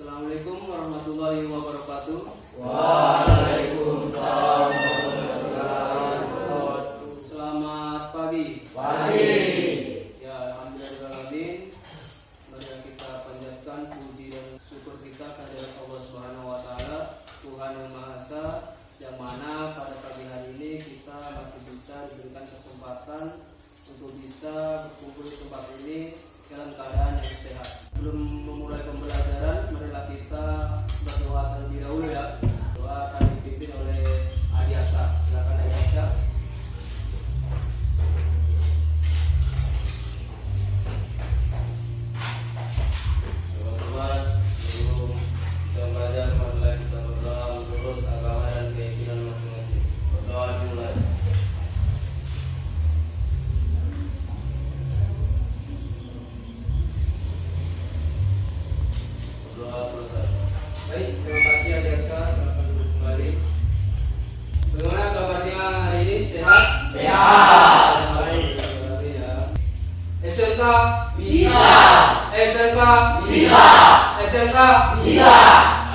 Assalamualaikum warahmatullahi wabarakatuh. Waalaikumsalam warahmatullahi wabarakatuh. Selamat pagi. Pagi. Ya, alhamdulillahirrahmanirrahim. Mari kita panjatkan puji dan syukur kita kehadirat Allah Subhanahu wa taala, Tuhan yang Maha Esa, yang mana pada pagi hari ini kita masih bisa diberikan kesempatan untuk bisa berkumpul di tempat ini dalam keadaan yang sehat. Sebelum memulai pembelajaran, marilah kita berdoa terlebih dahulu ya. Doa akan dipimpin oleh Adiasa. Silakan Adiasa. Teman-teman, sebelum kita belajar, marilah kita berdoa menurut agama dan keyakinan masing-masing. Berdoa dimulai. Berdoa selesai. Baik, terima kasih Adiasa. Silakan duduk kembali. Bagaimana kabarnya hari ini? Sehat? Sehat. Baik. Ya. SMK Bisa. SMK Bisa. SMK Bisa.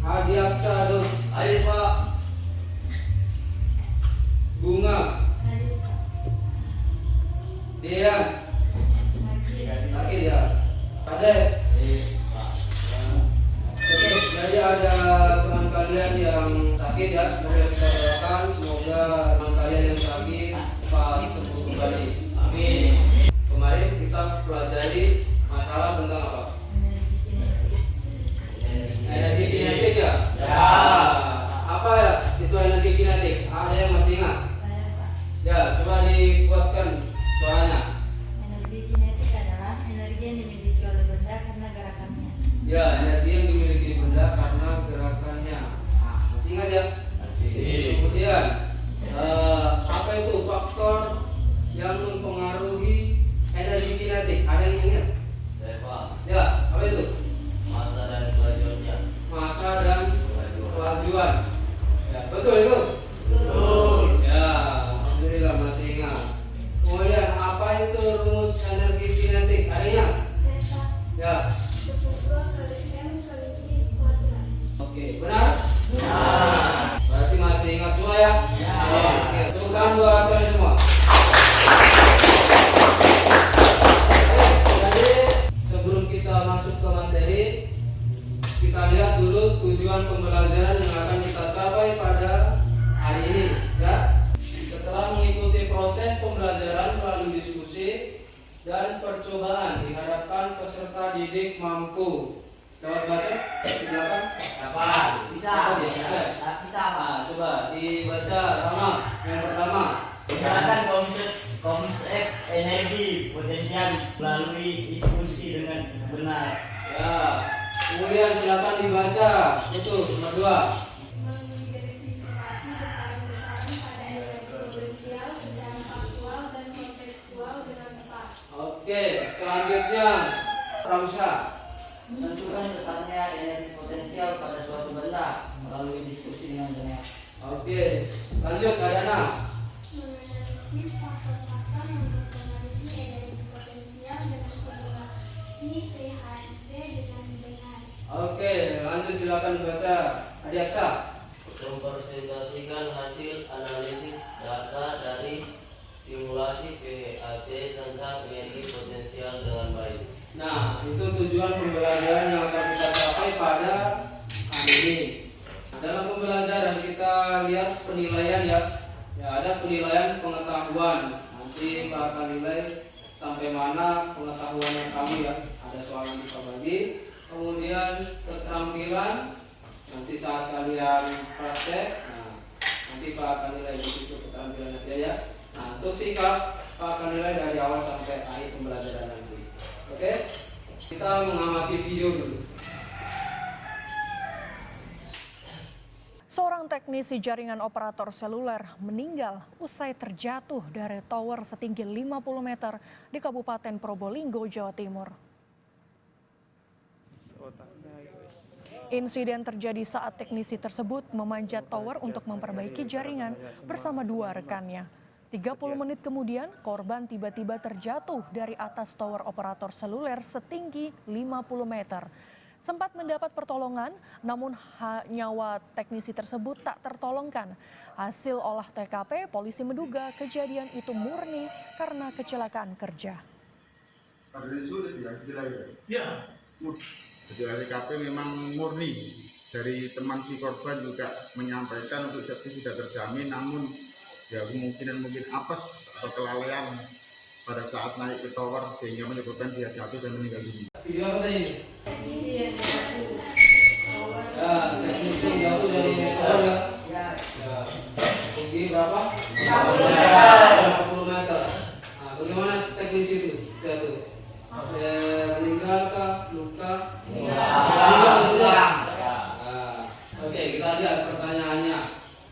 Adiaksa duduk. Ayo Pak. Bunga Dian sakit ya. Ade. Oke, jadi ada teman kalian yang sakit ya. Mari kita doakan semoga teman kalian yang sakit cepat sembuh kembali. Amin. Kemarin kita pelajari masalah tentang apa? Energi kinetik ya? Ya. Apa ya itu energi kinetik? Ada yang masih ingat? Ya, coba dikuatkan suaranya. Energi kinetik adalah energi yang dimiliki oleh benda karena gerakannya. Ya, energi yang dimiliki benda karena gerakannya. Nah, masih ingat ya? Masih. Kemudian, apa itu faktor yang mempengaruhi energi kinetik? Ada yang ingat? Saya Pak. Ya, apa itu? Masa dan kelajuannya. Massa dan Kelajuan. kelajuan. Ya, betul itu. Betul. Ya, alhamdulillah masih ingat. Kemudian, apa itu rumus energi kinetik? Ada yang ingat? Ya. Oke, benar? Benar. Berarti masih ingat semua ya? Ya. Oke, tepuk tangan buat kalian semua. Oke, jadi sebelum kita masuk ke materi, kita lihat dulu tujuan pembelajaran yang akan kita capai pada hari ini, ya. Setelah mengikuti proses pembelajaran melalui diskusi dan percobaan, diharapkan peserta didik mampu dapat baca di belakang. Dapat. Bisa. Dapat ya? Bisa. Bisa Pak. Nah, coba dibaca Rama yang pertama. Menjelaskan konsep energi potensial melalui diskusi dengan benar. Ya. Kemudian silakan dibaca. Betul, nomor 2. Mengidentifikasi besaran-besaran pada energi potensial secara faktual dan kontekstual dengan tepat. Oke, selanjutnya Ramsha. Tentukan besarnya energi potensial pada suatu benda melalui diskusi dengan benar. Oke, lanjut Kadana. Menganalisis faktor-faktor yang mempengaruhi energi potensial dan simulasi PHIP dengan benar. Oke, lanjut silakan dibaca Adiaksa. Mempresentasikan hasil analisis data dari simulasi PHT tentang energi potensial dengan baik. Nah, itu tujuan pembelajaran yang akan kita capai pada hari ini. Dalam pembelajaran kita lihat penilaian ya. Ya, ada penilaian pengetahuan. Nanti Pak akan nilai sampai mana pengetahuannya kamu ya. Ada soal yang kita bagi. Kemudian keterampilan. Nanti saat kalian praktek, nah, nanti Pak akan nilai di situ keterampilan aja ya. Nah, untuk sikap Pak akan nilai dari awal sampai akhir pembelajaran nanti. Oke, kita mengamati video dulu. Seorang teknisi jaringan operator seluler meninggal usai terjatuh dari tower setinggi 50 meter di Kabupaten Probolinggo, Jawa Timur. Insiden terjadi saat teknisi tersebut memanjat tower untuk memperbaiki jaringan bersama 2 rekannya. 30 menit kemudian, korban tiba-tiba terjatuh dari atas tower operator seluler setinggi 50 meter. sempat mendapat pertolongan, namun nyawa teknisi tersebut tak tertolongkan. Hasil olah TKP, polisi menduga kejadian itu murni karena kecelakaan kerja. Ya, kejadian TKP memang murni. Dari teman si korban juga menyampaikan untuk safety tidak terjamin, namun ya kemungkinan mungkin apes atau kelalaian pada saat naik ke tower sehingga menyebabkan dia jatuh dan meninggal dunia. Video apa tadi? Teknisi jatuh dari tower ya? Ya. Tinggi berapa? 50 meter. Nah, bagaimana teknisi itu jatuh? Meninggal kah? Luka? Meninggal sudah. Oke, kita lihat pertanyaannya.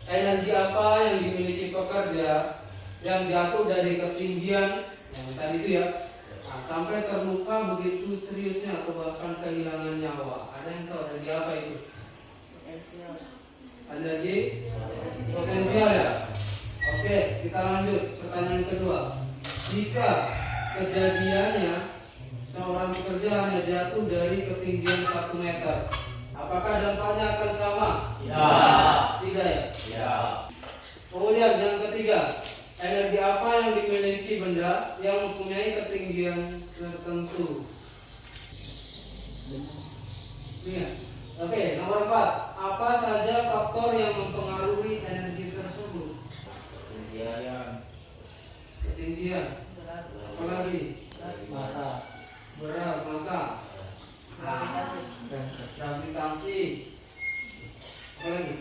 Energi apa yang dimiliki pekerja yang jatuh dari ketinggian yang tadi itu ya, sampai terluka begitu seriusnya atau bahkan kehilangan nyawa? Ada yang tahu energi apa itu? Energi potensial ya. Oke, kita lanjut pertanyaan kedua. Jika kejadiannya seorang pekerja hanya jatuh dari ketinggian 1 meter, apakah dampaknya akan sama? Tidak ya? Ya. Kemudian yang ketiga, energi apa yang dimiliki benda yang mempunyai ketinggian tertentu? Iya. Oke, nomor 4. Apa saja faktor yang mempengaruhi energi tersebut? Ketinggian. Apa lagi? Berat, massa. Gravitasi. Apa lagi?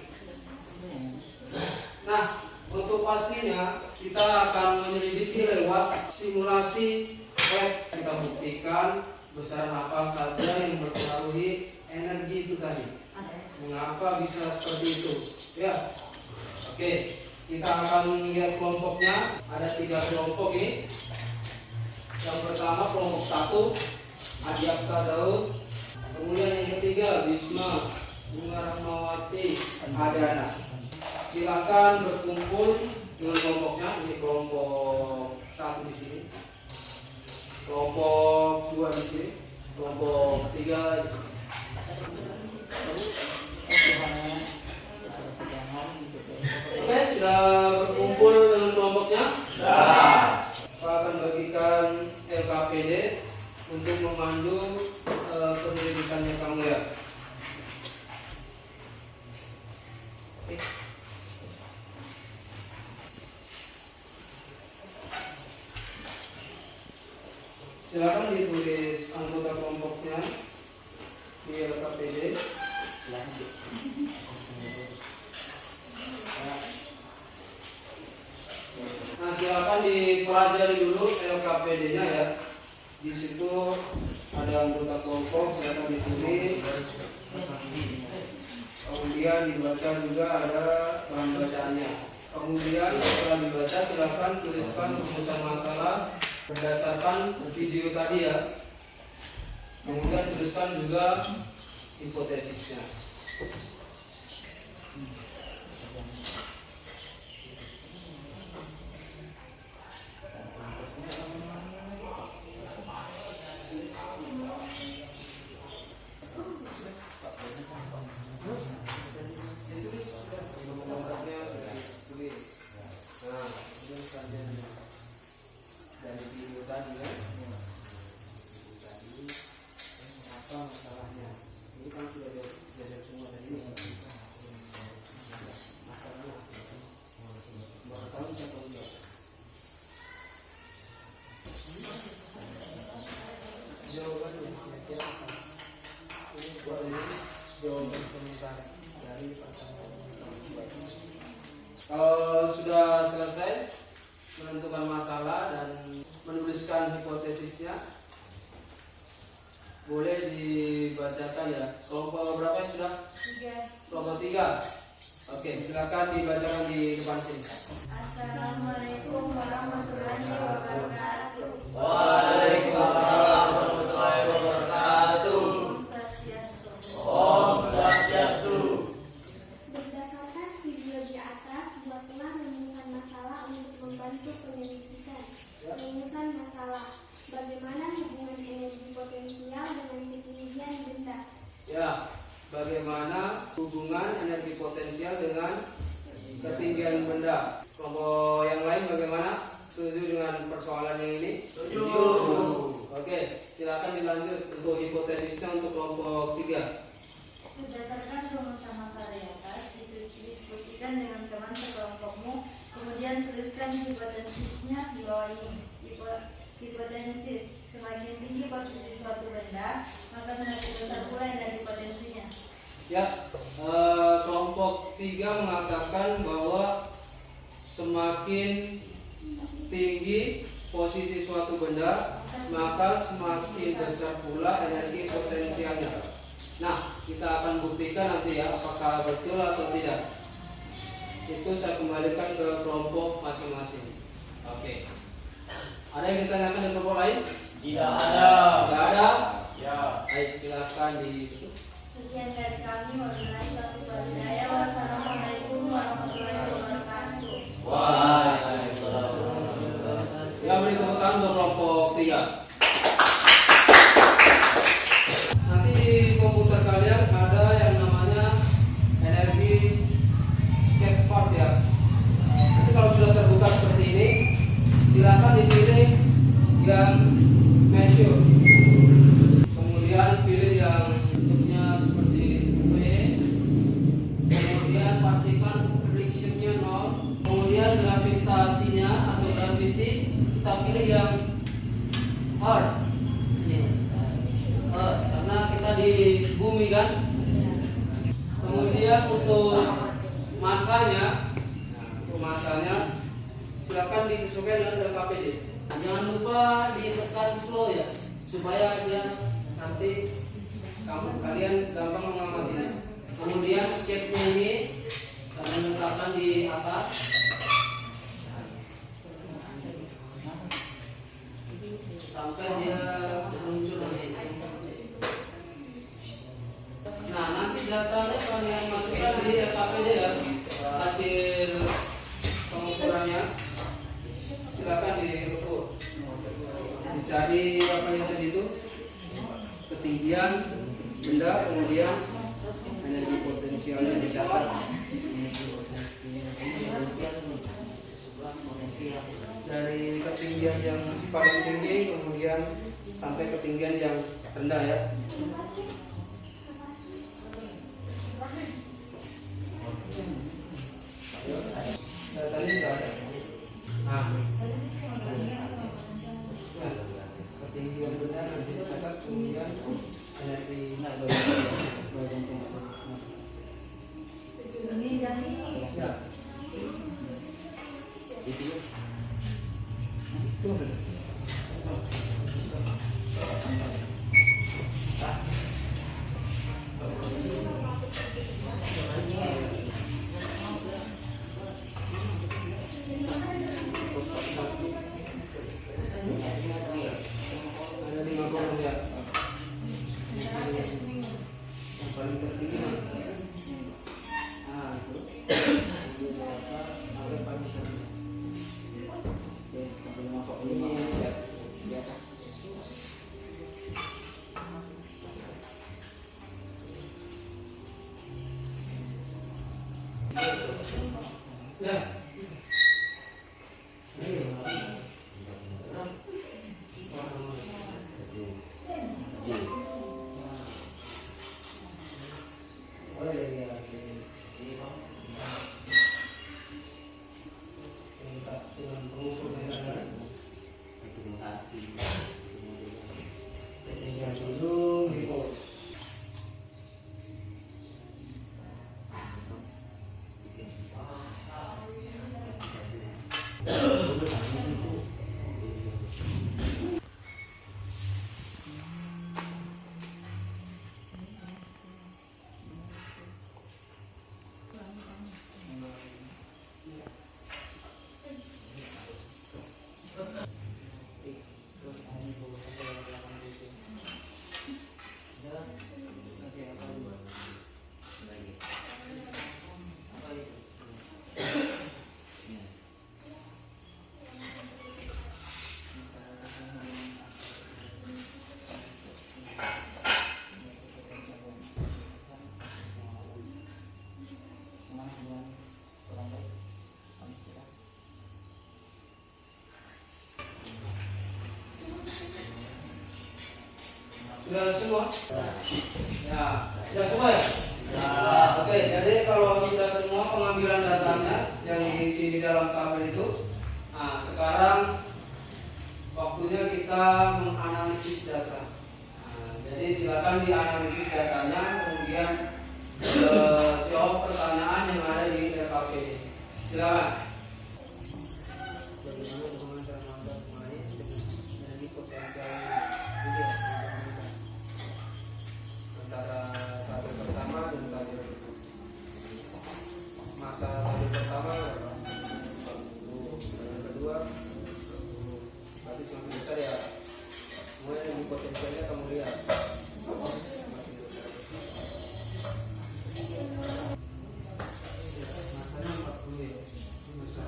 Nah, untuk pastinya kita akan menyelidiki lewat simulasi web. Kita buktikan besaran apa saja yang mempengaruhi energi itu tadi. Mengapa bisa seperti itu? Ya. Oke, kita akan lihat kelompoknya. Ada 3 kelompok ini. Yang pertama kelompok 1, Adiaksa Daud. Kemudian yang ketiga Bisma Bunga Rahmawati Adana. Silakan berkumpul dengan kelompoknya. Ini kelompok 1 di sini, kelompok 2 di sini, kelompok 3 di sini. Oke, sudah berkumpul dengan kelompoknya? Saya akan bagikan LKPD untuk memandu penyelidikannya kamu ya. Oke. Silakan ditulis anggota kelompoknya di LKPD. Nah, silakan dipelajari dulu LKPD-nya ya. Di situ ada anggota kelompok, silakan ditulis. Kemudian dibaca juga ada bahan bacaannya. Kemudian setelah dibaca silakan tuliskan rumusan masalah berdasarkan video tadi ya. Kemudian tuliskan juga hipotesisnya. Dari video tadi ya, apa masalahnya? Ini kan sudah jajak semua tadi. Masalahnya berapa tahun saya tahu ya? Jawabannya kira-kira apa? Ini buat ini jawaban sementara dari pasangan. Kalau sudah selesai menentukan masalah dan menuliskan hipotesisnya, boleh dibacakan ya. Kelompok berapa yang sudah? 3. Kelompok 3. Oke, silakan dibacakan di depan sini. Assalamualaikum warahmatullahi wabarakatuh. Waalaikumsalam warahmatullahi wabarakatuh. Om Swastiastu. Berdasarkan video di atas, buatlah rumusan masalah untuk membantu penyelidikan. Rumusan masalah: bagaimana hubungan energi potensial dengan ketinggian benda? bagaimana hubungan energi potensial dengan ketinggian benda. Kelompok yang lain bagaimana? Setuju dengan persoalan yang ini? Setuju. Oke, silakan dilanjut untuk hipotesisnya untuk kelompok 3. Berdasarkan rumusan masalah di atas, diskusikan dengan teman sekelompokmu, kemudian tuliskan hipotesisnya di bawah ini. Hipotesis: semakin tinggi posisi suatu benda, maka semakin besar pula energi potensinya. Ya, kelompok 3 mengatakan bahwa semakin tinggi posisi suatu benda, maka semakin besar pula energi potensialnya. Nah, kita akan buktikan nanti ya apakah betul atau tidak. Itu saya kembalikan ke kelompok masing-masing. Oke. Ada yang ditanyakan dari kelompok lain? Tidak ada. Tidak ada? Ya. Baik, silakan di. Sekian dari kami, wabillahi taufiq wal hidayah. Wassalamualaikum warahmatullahi wabarakatuh. Waalaikumsalam. Ya, beri tepuk tangan untuk kelompok 3. Nanti di komputer kalian ada yang namanya energi skateboard ya. Nanti kalau sudah terbuka seperti ini, silakan dipilih yang measure. Kemudian pilih yang bentuknya seperti V. Kemudian pastikan frictionnya 0. Kemudian gravitasinya atau gravity kita pilih yang earth. Karena kita di bumi kan. Kemudian untuk masanya, silakan disesuaikan dengan LKPD. Jangan lupa ditekan slow ya, supaya dia nanti kalian gampang mengamatinya. Kemudian skate-nya ini kalian letakkan di atas. Sampai dia muncul lagi. Nah, nanti datanya kalian masukkan di LKPD ya, hasil pengukurannya. Silakan diukur, dicari apa yang tadi itu, ketinggian benda, kemudian energi potensialnya dicatat. Dari ketinggian yang paling tinggi kemudian sampai ketinggian yang rendah ya. Datanya sudah ada. Nah, ketinggian benda nanti dicatat, kemudian energi ya. Ada 50 ya. Yang paling tertinggi. Nah, itu. Sampai paling tertinggi. Oke, sampai 55 ya. Ya. Ya. Sudah semua? Ya, sudah semua ya? Oke, jadi kalau sudah semua pengambilan datanya yang diisi di dalam tabel itu, nah sekarang waktunya kita menganalisis data. Nah, jadi silakan dianalisis datanya, kemudian jawab pertanyaan yang ada di TKP. Silakan. Bagaimana hubungan antara masa pemain energi potensial ini antara tabel pertama dan tabel kedua. Masa tabel pertama tabel kedua berarti semakin besar ya. Semua energi potensialnya kamu lihat. Semakin besar. Masanya 40 ya. Ini besar.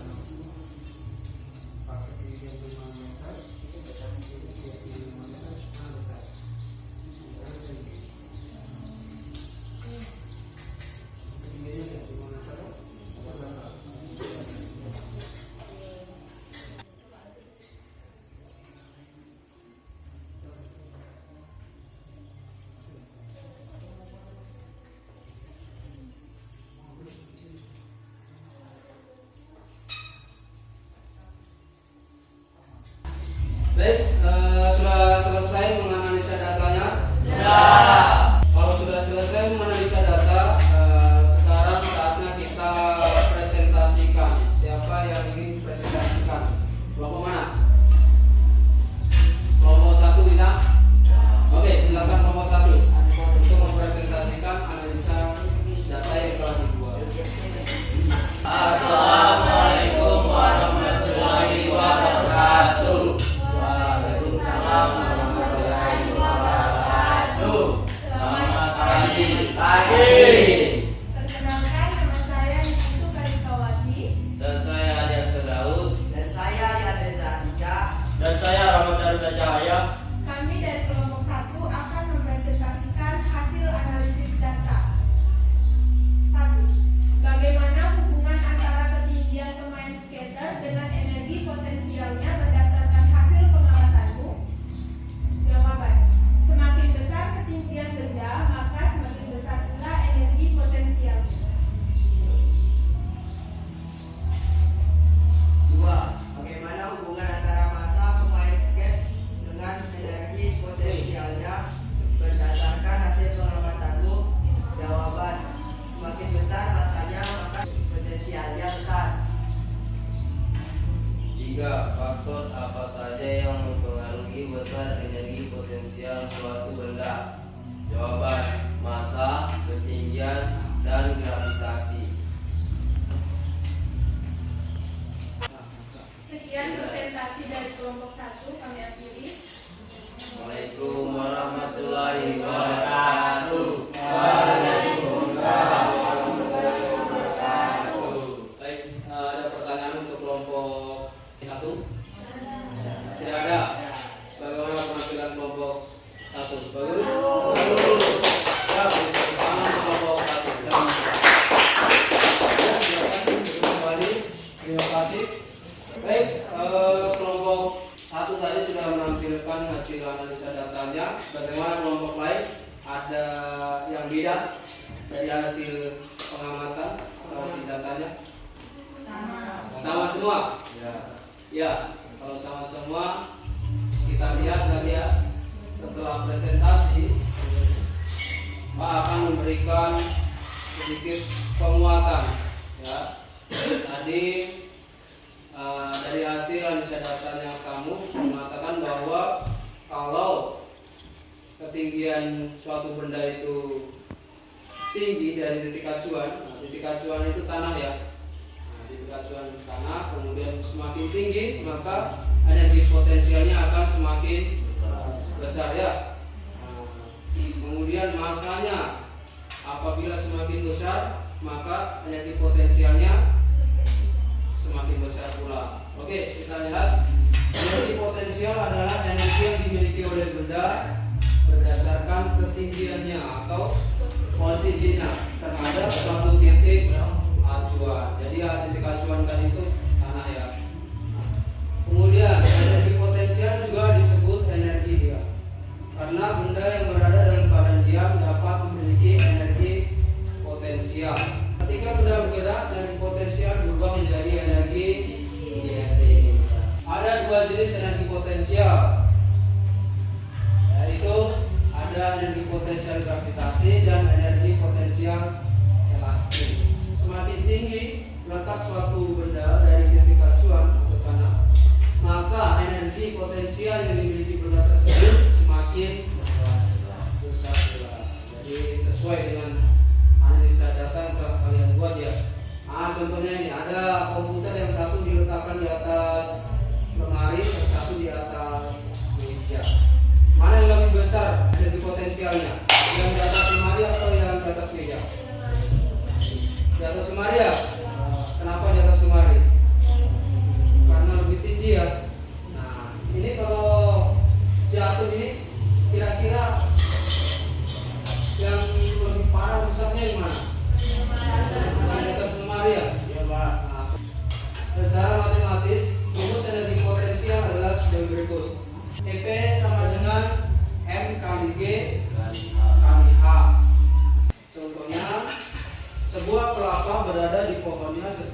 Pas ketinggian 5 meter, ini besar ketinggian 5 meter, besar. Ketinggiannya ya 5 meter, besar. Baik, sudah selesai menganalisa datanya? Kalau sudah selesai menganalisa data, sekarang saatnya kita presentasikan. Siapa yang ingin presentasikan? Kelompok mana? Kelompok 1 bisa? Oke, silakan kelompok 1 untuk mempresentasikan analisa data yang telah dibuat. Assalamualaikum warahmatullahi wabarakatuh. Perkenalkan, nama saya Niputu Kariskawati. Dan saya Adiak Sedaud. Dan saya Yadeza Andika. Dan saya Ramadan Cahaya. Kami dari kelompok 1 akan mempresentasikan hasil analisis data. 1. Bagaimana hubungan antara ketinggian pemain skater dengan energi potensialnya berdasarkan hasil pengamatanmu? Jawaban. Semakin besar ketinggian benda, maka semakin besar pula energi potensialnya. 2. Bagaimana hubungan antara massa pemain skate dengan energi potensialnya berdasarkan hasil pengamatanmu? Jawaban. Semakin besar massanya, maka potensialnya besar. 3. Faktor apa saja yang mempengaruhi besar energi potensial suatu benda? Jawaban: massa, ketinggian, dan gravitasi. Sekian presentasi dari kelompok 1, kami akhiri. Assalamualaikum warahmatullahi wabarakatuh. Baik, ada pertanyaan untuk kelompok 1? Tidak ada. Bagaimana penampilan kelompok 1? Bagus? Ya, tangan kelompok 1. Kembali. Terima kasih. Baik, kelompok 1 tadi sudah menampilkan hasil analisa datanya. Bagaimana kelompok lain? Ada yang beda dari hasil pengamatan atau hasil datanya? Sama semua? Ya, kalau sama semua kita lihat tadi ya, setelah presentasi Pak akan memberikan sedikit penguatan ya. Tadi dari hasil analisa datanya kamu mengatakan bahwa kalau ketinggian suatu benda itu tinggi dari titik acuan, titik acuan itu tanah ya. Titik acuan tanah, kemudian semakin tinggi maka energi potensialnya akan semakin besar ya. Kemudian masanya apabila semakin besar maka energi potensialnya semakin besar pula. Oke, kita lihat energi potensial adalah energi yang dimiliki oleh benda berdasarkan ketinggiannya atau posisinya terhadap suatu titik acuan. Jadi titik acuan tadi itu tanah ya. Kemudian energi potensial juga disebut energi dia, karena benda yang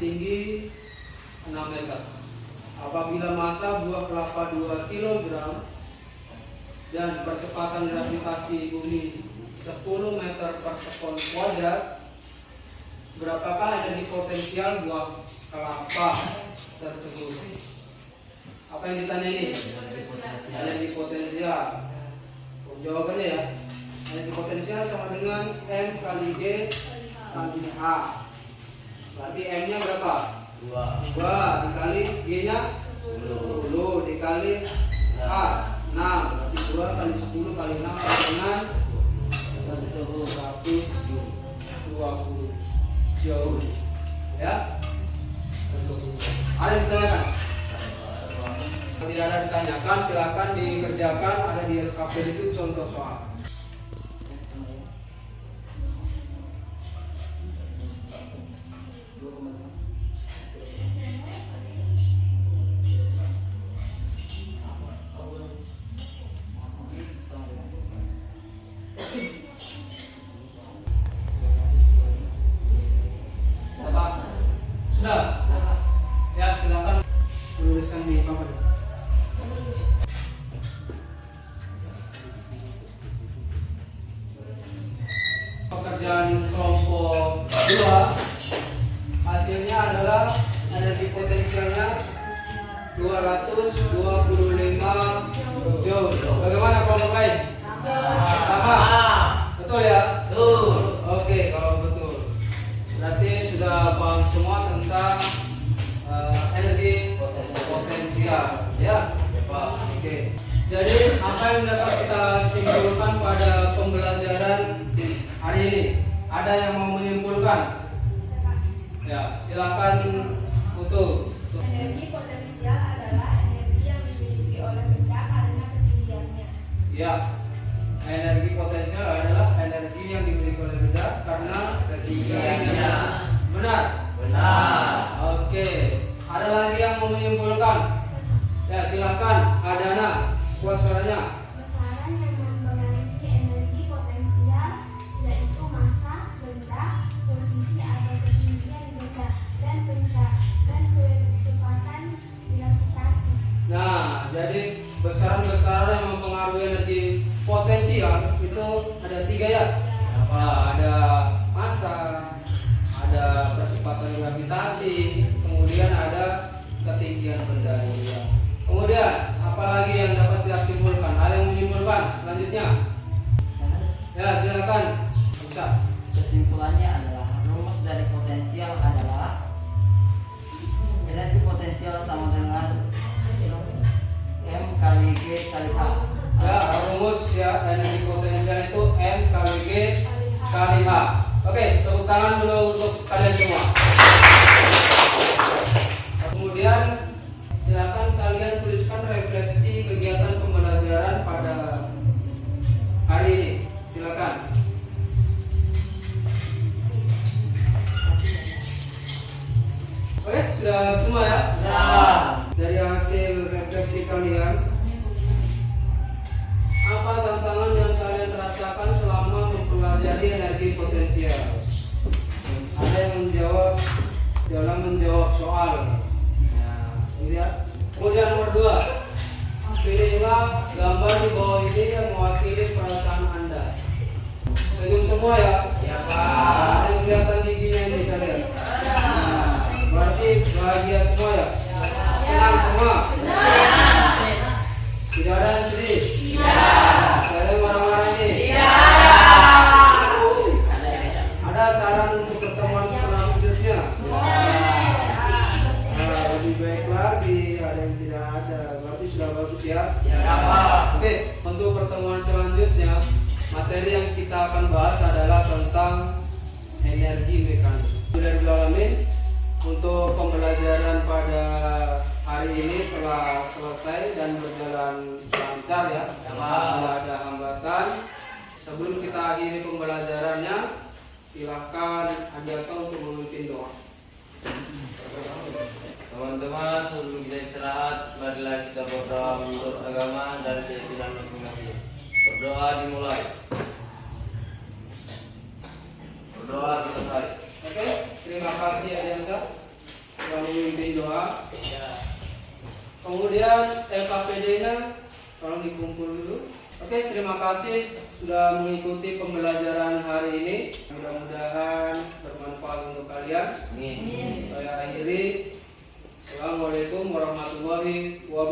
tinggi 6 meter. Apabila massa buah kelapa 2 kg dan percepatan gravitasi bumi 10 meter per sekon kuadrat, berapakah energi potensial buah kelapa tersebut? Apa yang ditanya ini? Energi potensial. Jawabannya ya, energi potensial sama dengan M kali G kali H. Berarti M-nya berapa? 2 dikali G-nya 10 dikali H 6. Berarti 2 kali 10 kali 6 sama dengan 120 joule. Ya. Ada yang ditanyakan? Tidak ada ditanyakan, silakan dikerjakan. Ada di LKP itu contoh soal. Sudah? Ya, silakan menuliskan di papan. Pekerjaan kelompok 2 hasilnya adalah energi potensialnya 225 joule. Bagaimana kelompok lain? Sama? Betul ya? Betul. Oke, kalau betul berarti sudah paham semua tentang energi potensial ya? Oke. Jadi apa yang dapat kita simpulkan pada pembelajaran hari ini? Ada yang mau menyimpulkan? Ya, silakan Putu. Energi potensial adalah energi yang dimiliki oleh benda karena ketinggiannya. Ya, energi potensial adalah energi yang dimiliki oleh benda karena ketinggiannya. Benar? Benar. Oke. Ada lagi yang mau menyimpulkan? Ya, silakan. Adana, kuat suaranya. Besaran yang memiliki energi potensial yaitu massa benda, posisi atau ketinggian benda, dan kecepatan gravitasi. Nah, jadi besaran-besaran yang mempengaruhi energi potensial itu ada 3 ya. Ada massa, ada percepatan gravitasi, kemudian ada ketinggian benda. Kemudian apalagi yang dapat kita simpulkan? Ada yang menyimpulkan selanjutnya? Ya, silakan. Bisa. Kesimpulannya adalah rumus dari potensial adalah energi potensial sama dengan M kali G kali H. Ya, rumus ya energi potensial itu M kali G kali H. Oke, tepuk tangan dulu untuk kalian semua. Kemudian silakan kalian tuliskan refleksi kegiatan pembelajaran pada hari ini. Silakan. Oke, sudah semua ya? Sudah. Dari hasil refleksi kalian, apa tantangan yang kalian rasakan selama mempelajari energi potensial? Ada yang menjawab dalam menjawab soal. Nah, lihat. Kemudian nomor 2, pilihlah gambar di bawah ini yang mewakili perasaan Anda. Senyum semua ya? Ya, Pak. Ada yang kelihatan giginya ini saya lihat. Nah, berarti bahagia semua ya? Senang semua? Tidak ada yang sedih? Tidak ada yang marah-marah ini? Ada saran untuk pertemuan selanjutnya? Nah, lebih baik lagi. Ada yang tidak ada, berarti sudah bagus ya? Ya, Pak. Oke, untuk pertemuan selanjutnya materi yang kita akan bahas adalah tentang energi mekanik. Bismillahirrahmanirrahim. Untuk pembelajaran pada hari ini telah selesai dan berjalan lancar ya. Tidak ada hambatan. Sebelum kita akhiri pembelajarannya, silakan Adiasa untuk memimpin doa. Teman-teman, sebelum kita istirahat, marilah kita berdoa menurut agama dan keyakinan masing-masing. Berdoa dimulai. Berdoa selesai. Oke, terima kasih Adiasa. kemudian LKPD-nya tolong dikumpul dulu. Oke, terima kasih sudah mengikuti pembelajaran hari ini. Mudah-mudahan bermanfaat untuk kalian. Amin. Saya akhiri. Assalamualaikum warahmatullahi wabarakatuh.